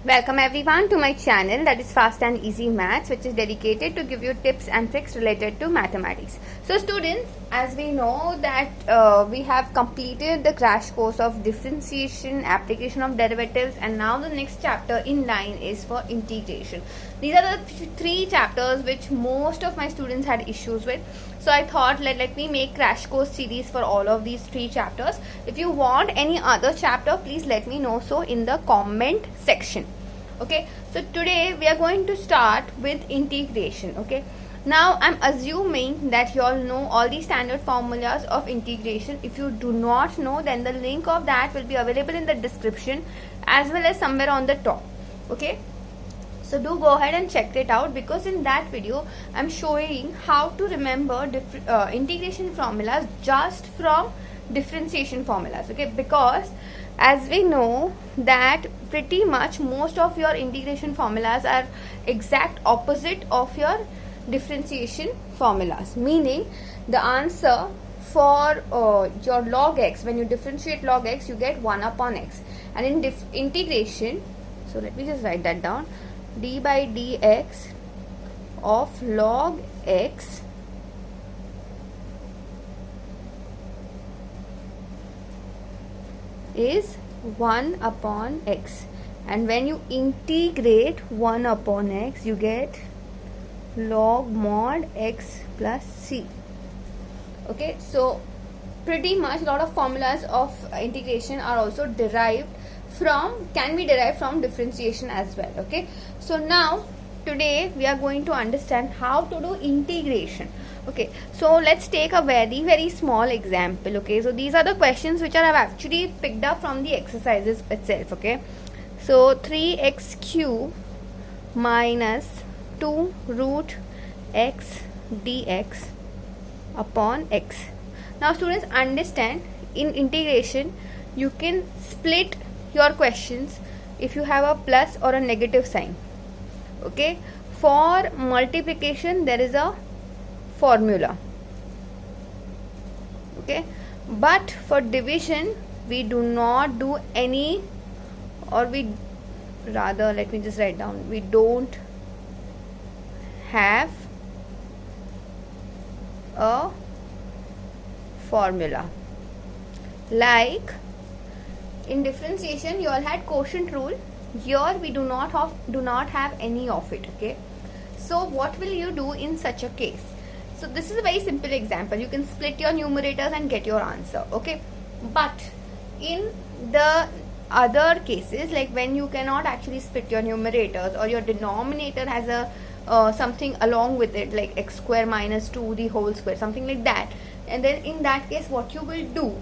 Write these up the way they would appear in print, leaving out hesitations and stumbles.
Welcome everyone to my channel, that is Fast and Easy Maths, which is dedicated to give you tips and tricks related to mathematics. So students, as we know that we have completed the crash course of differentiation, application of derivatives, and now the next chapter in line is for integration. These are the three chapters which most of my students had issues with. So I thought let me make crash course series for all of these three chapters. If you want any other chapter, please let me know so in the comment section. Okay, so today we are going to start with integration. Okay, now I'm assuming that you all know all the standard formulas of integration. If you do not know, then the link of that will be available in the description as well as somewhere on the top. Okay, so do go ahead and check it out, because in that video I'm showing how to remember integration formulas just from differentiation formulas. Okay, because as we know that pretty much most of your integration formulas are exact opposite of your differentiation formulas, meaning the answer for your log x, when you differentiate log x, you get 1 upon x, and in integration, so let me just write that down, d by dx of log x is 1 upon x, and when you integrate 1 upon x, you get log mod x plus c. Okay, so pretty much a lot of formulas of integration are also can be derived from differentiation as well. Okay, so now today we are going to understand how to do integration. Okay, so let's take a very small example. Okay, so these are the questions which I've actually picked up from the exercises itself. Okay, so 3x cube minus 2 root x dx upon x. Now students, understand, in integration you can split your questions if you have a plus or a negative sign. Okay, for multiplication there is a formula. Okay, but for division we do not do any, or we rather, let me just write down, we don't have a formula. Like in differentiation you all had quotient rule, here we do not have any of it. Okay, so what will you do in such a case? So this is a very simple example. You can split your numerators and get your answer. Okay, but in the other cases, like when you cannot actually split your numerators, or your denominator has a something along with it, like x square minus 2 the whole square, something like that, and then in that case what you will do,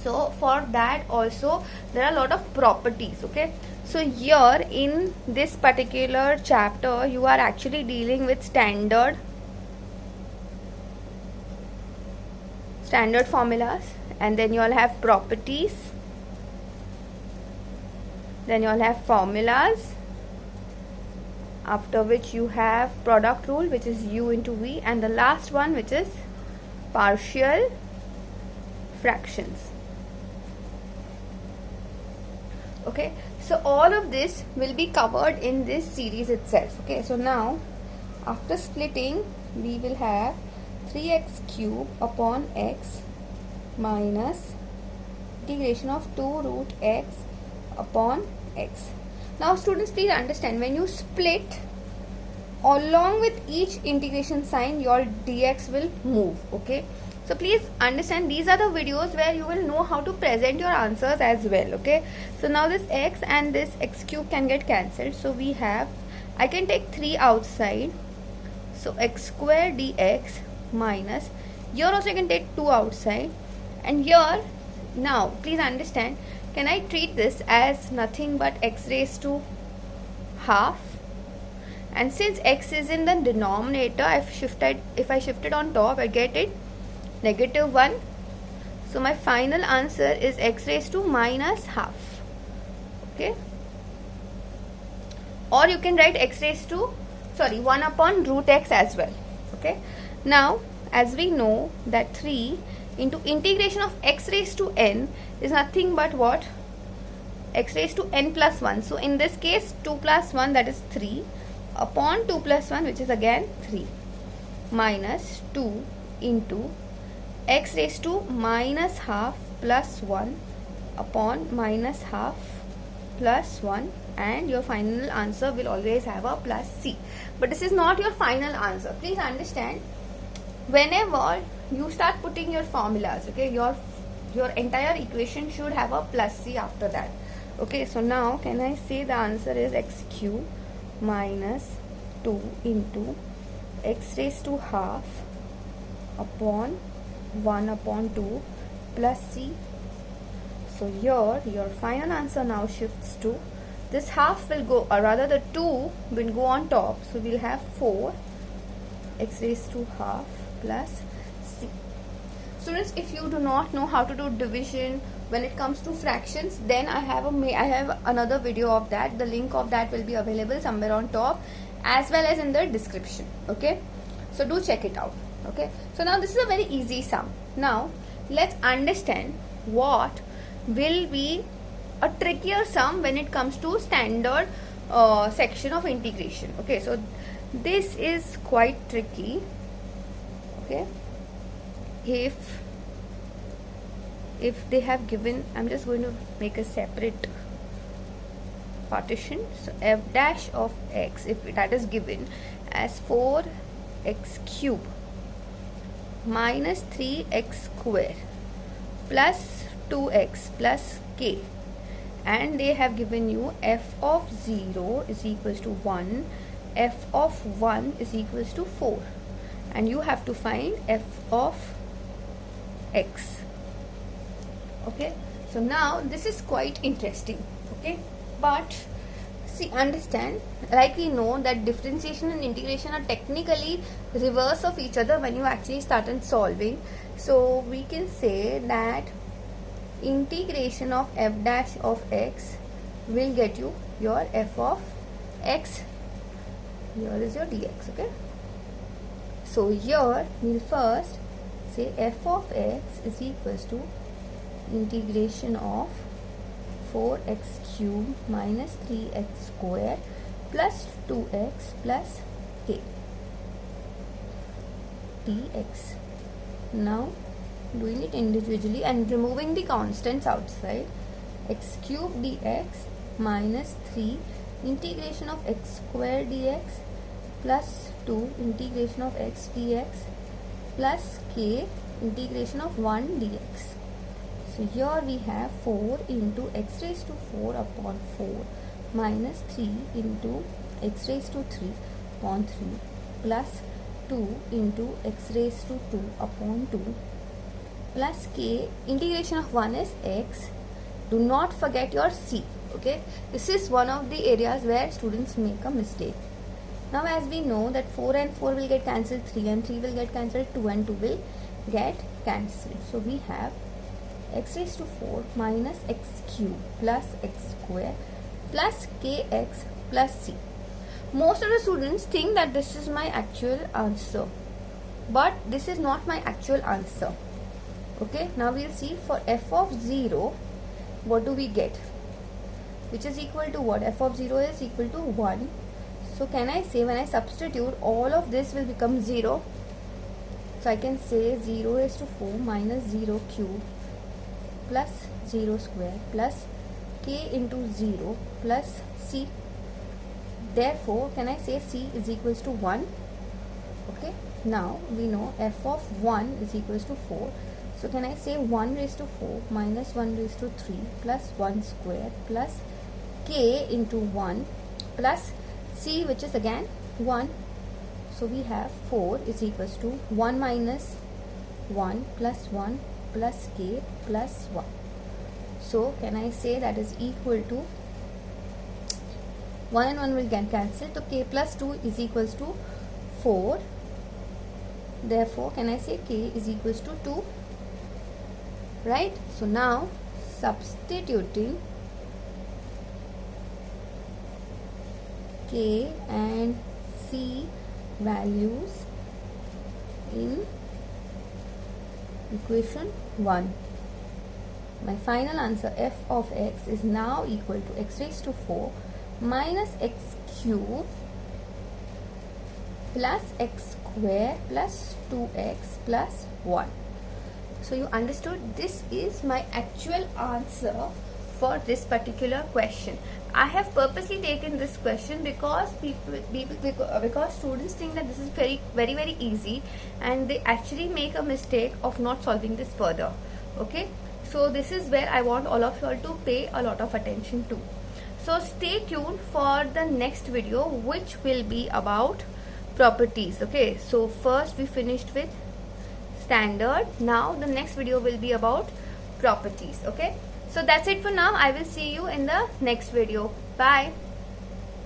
so for that also there are a lot of properties. Okay, so here in this particular chapter you are actually dealing with standard formulas, and then you all have properties, then you all have formulas, after which you have product rule, which is u into v, and the last one which is partial fractions. Okay, so all of this will be covered in this series itself. Okay, so now after splitting we will have 3x cube upon x minus integration of 2 root x upon x. Now students, please understand, when you split, along with each integration sign your dx will move. Okay, so please understand, these are the videos where you will know how to present your answers as well. Okay, so now this x and this x cube can get cancelled, so we have, I can take 3 outside, so x square dx minus, here also you can take 2 outside, and here, now please understand, can I treat this as nothing but x raised to half, and since x is in the denominator, if I shifted on top, I get it negative 1, so my final answer is x raised to minus half. Okay, or you can write x raised to 1 upon root x as well. Okay, now as we know that 3 into integration of x raised to n is nothing but what? x raised to n plus 1. So in this case 2 plus 1, that is 3, upon 2 plus 1, which is again 3, minus 2 into x raised to minus half plus 1 upon minus half plus 1, and your final answer will always have a plus c. But this is not your final answer. Please understand, whenever you start putting your formulas, okay, your entire equation should have a plus c after that. Okay, so now can I say the answer is x cube minus 2 into x raised to half upon 1 upon 2 plus c. So here your final answer now shifts to, this half will go, or rather the 2 will go on top, so we'll have 4 x raised to half plus c. Students, if you do not know how to do division when it comes to fractions, then I have another video of that. The link of that will be available somewhere on top as well as in the description. Okay, so do check it out. Okay, so now this is a very easy sum. Now let's understand what will be a trickier sum when it comes to standard section of integration. Okay, so this is quite tricky. Okay, if they have given, I'm just going to make a separate partition. So f dash of x, if that is given as 4x cube minus 3x square plus 2x plus k, and they have given you f of 0 is equals to 1, f of 1 is equals to 4, and you have to find f of x. Okay, so now this is quite interesting. Okay, but see, understand, like we know that differentiation and integration are technically reverse of each other when you actually start solving. So we can say that integration of f dash of x will get you your f of x. Here is your dx. Okay, so here we'll first say f of x is equals to integration of 4x cube minus 3x square plus 2x plus k dx. Now doing it individually and removing the constants outside, x cube dx minus 3 integration of x square dx plus 2 integration of x dx plus k integration of 1 dx. So here we have 4 into x raised to 4 upon 4 minus 3 into x raised to 3 upon 3 plus 2 into x raised to 2 upon 2 plus k. Integration of 1 is x. Do not forget your c. Okay, this is one of the areas where students make a mistake. Now as we know that 4 and 4 will get cancelled, 3 and 3 will get cancelled, 2 and 2 will get cancelled. So we have x raised to 4 minus x cube plus x square plus kx plus c. Most of the students think that this is my actual answer, but this is not my actual answer. Okay, now we'll see for f of 0, what do we get, which is equal to what? F of 0 is equal to 1. So can I say, when I substitute, all of this will become 0. So I can say 0 raised to 4 minus 0 cube plus 0 square plus k into 0 plus c. Therefore, can I say c is equals to 1? Okay, now we know f of 1 is equals to 4. So can I say 1 raised to 4 minus 1 raised to 3 plus 1 square plus k into 1 plus c, which is again 1. So we have 4 is equals to 1 minus 1 plus 1 plus k plus 1. So can I say that is equal to 1 and 1 will get cancelled. So k plus 2 is equals to 4. Therefore, can I say k is equals to 2? Right? So now substituting k and c values in equation 1. my final answer f of x is now equal to x raised to 4 minus x cube plus x square plus 2x plus 1. So you understood, this is my actual answer for this particular question. I have purposely taken this question because because students think that this is very easy, and they actually make a mistake of not solving this further. Okay, so this is where I want all of you all to pay a lot of attention to. So stay tuned for the next video, which will be about properties. Okay, so first we finished with standard. Now the next video will be about properties. Okay, so that's it for now. I will see you in the next video. Bye.